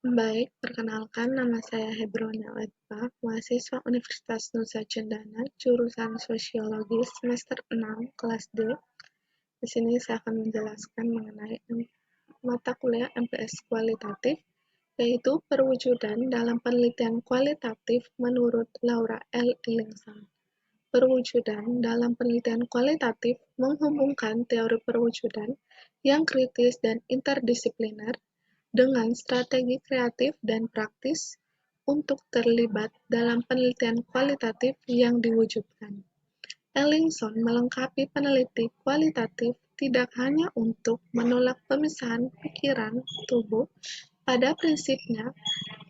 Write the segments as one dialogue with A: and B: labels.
A: Baik, perkenalkan nama saya Hebrona Letpa, mahasiswa Universitas Nusa Cendana, jurusan Sosiologi semester 6, kelas D. Di sini saya akan menjelaskan mengenai mata kuliah MPS kualitatif, yaitu perwujudan dalam penelitian kualitatif menurut Laura L. Ellingson. Perwujudan dalam penelitian kualitatif menghubungkan teori perwujudan yang kritis dan interdisipliner dengan strategi kreatif dan praktis untuk terlibat dalam penelitian kualitatif yang diwujudkan. Ellingson melengkapi peneliti kualitatif tidak hanya untuk menolak pemisahan pikiran tubuh pada prinsipnya,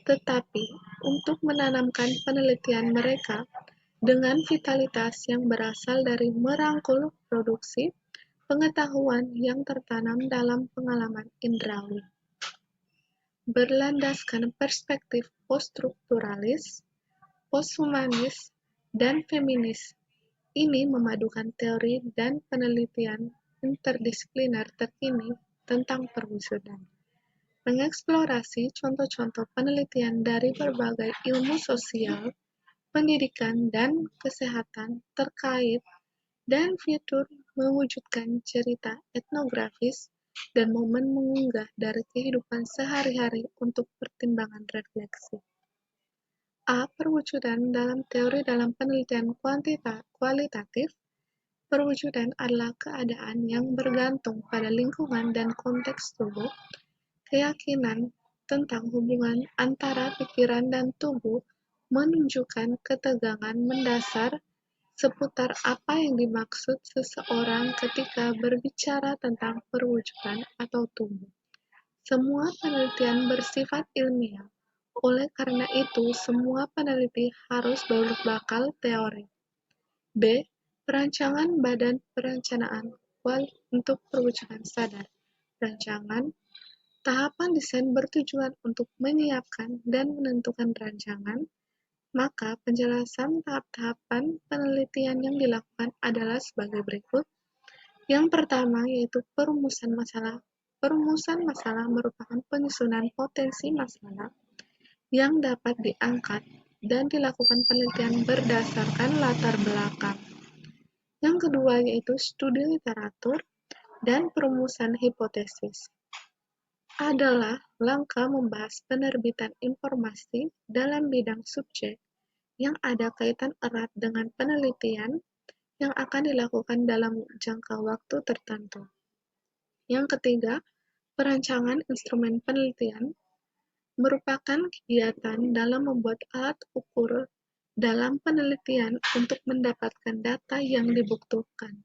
A: tetapi untuk menanamkan penelitian mereka dengan vitalitas yang berasal dari merangkul produksi pengetahuan yang tertanam dalam pengalaman indrawi. Berlandaskan perspektif poststrukturalis, posthumanis, dan feminis, ini memadukan teori dan penelitian interdisipliner terkini tentang perwujudan, mengeksplorasi contoh-contoh penelitian dari berbagai ilmu sosial, pendidikan, dan kesehatan terkait dan fitur mewujudkan cerita etnografis dan momen mengunggah dari kehidupan sehari-hari untuk pertimbangan refleksi. A. Perwujudan dalam teori dalam penelitian kualitatif. Perwujudan adalah keadaan yang bergantung pada lingkungan dan konteks tubuh. Keyakinan tentang hubungan antara pikiran dan tubuh menunjukkan ketegangan mendasar seputar apa yang dimaksud seseorang ketika berbicara tentang perwujudan atau tubuh. Semua penelitian bersifat ilmiah, oleh karena itu semua peneliti harus berbekal teori. B. Perancangan Badan Perencanaan untuk Perwujudan Sadar. Rancangan tahapan desain bertujuan untuk menyiapkan dan menentukan rancangan, maka penjelasan tahap-tahapan penelitian yang dilakukan adalah sebagai berikut. Yang pertama yaitu perumusan masalah. Perumusan masalah merupakan penyusunan potensi masalah yang dapat diangkat dan dilakukan penelitian berdasarkan latar belakang. Yang kedua yaitu studi literatur dan perumusan hipotesis. Adalah langkah membahas penerbitan informasi dalam bidang subjek yang ada kaitan erat dengan penelitian yang akan dilakukan dalam jangka waktu tertentu. Yang ketiga, perancangan instrumen penelitian merupakan kegiatan dalam membuat alat ukur dalam penelitian untuk mendapatkan data yang dibutuhkan.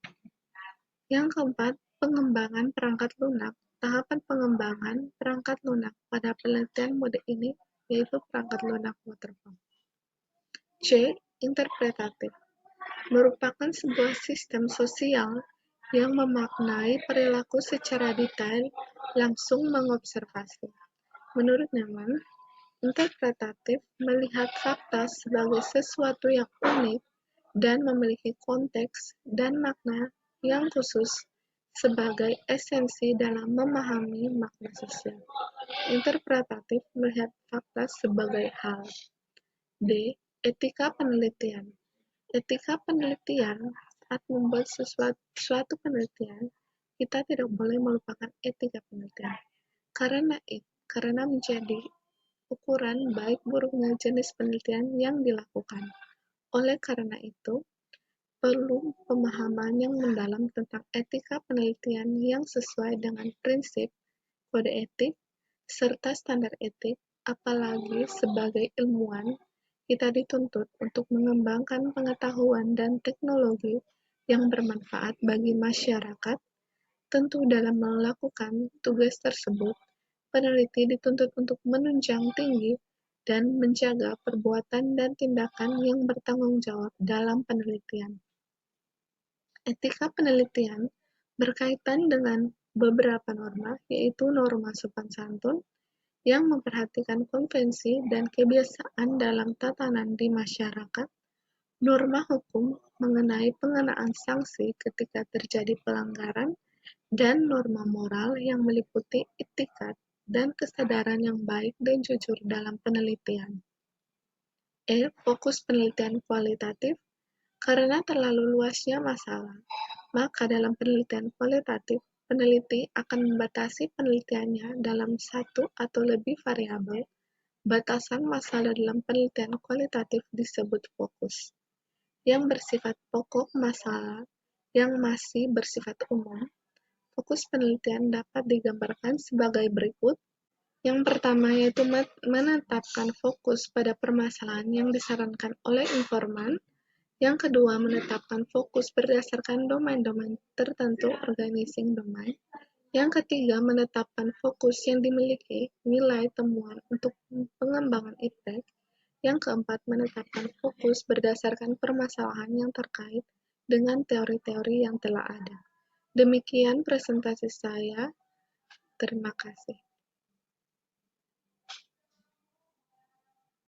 A: Yang keempat, pengembangan perangkat lunak. Tahapan pengembangan perangkat lunak pada penelitian mode ini yaitu perangkat lunak waterfall. C. Interpretatif merupakan sebuah sistem sosial yang memaknai perilaku secara detail, langsung mengobservasi. Menurut Newman, interpretatif melihat fakta sebagai sesuatu yang unik dan memiliki konteks dan makna yang khusus sebagai esensi dalam memahami makna sosial. Interpretatif melihat fakta sebagai hal. D. Etika penelitian. Etika penelitian, saat membuat suatu penelitian, kita tidak boleh melupakan etika penelitian. Karena menjadi ukuran baik buruknya jenis penelitian yang dilakukan. Oleh karena itu, perlu pemahaman yang mendalam tentang etika penelitian yang sesuai dengan prinsip, kode etik, serta standar etik, apalagi sebagai ilmuwan, kita dituntut untuk mengembangkan pengetahuan dan teknologi yang bermanfaat bagi masyarakat. Tentu dalam melakukan tugas tersebut, peneliti dituntut untuk menunjang tinggi dan menjaga perbuatan dan tindakan yang bertanggung jawab dalam penelitian. Etika penelitian berkaitan dengan beberapa norma, yaitu norma sopan santun, yang memperhatikan konvensi dan kebiasaan dalam tatanan di masyarakat, norma hukum mengenai pengenaan sanksi ketika terjadi pelanggaran, dan norma moral yang meliputi etikat dan kesadaran yang baik dan jujur dalam penelitian. Fokus penelitian kualitatif. Karena terlalu luasnya masalah, maka dalam penelitian kualitatif, peneliti akan membatasi penelitiannya dalam satu atau lebih variabel. Batasan masalah dalam penelitian kualitatif disebut fokus. Yang bersifat pokok masalah yang masih bersifat umum, fokus penelitian dapat digambarkan sebagai berikut. Yang pertama yaitu menetapkan fokus pada permasalahan yang disarankan oleh informan. Yang kedua, menetapkan fokus berdasarkan domain-domain tertentu organizing domain. Yang ketiga, menetapkan fokus yang dimiliki nilai temuan untuk pengembangan iptek. Yang keempat, menetapkan fokus berdasarkan permasalahan yang terkait dengan teori-teori yang telah ada. Demikian presentasi saya. Terima kasih.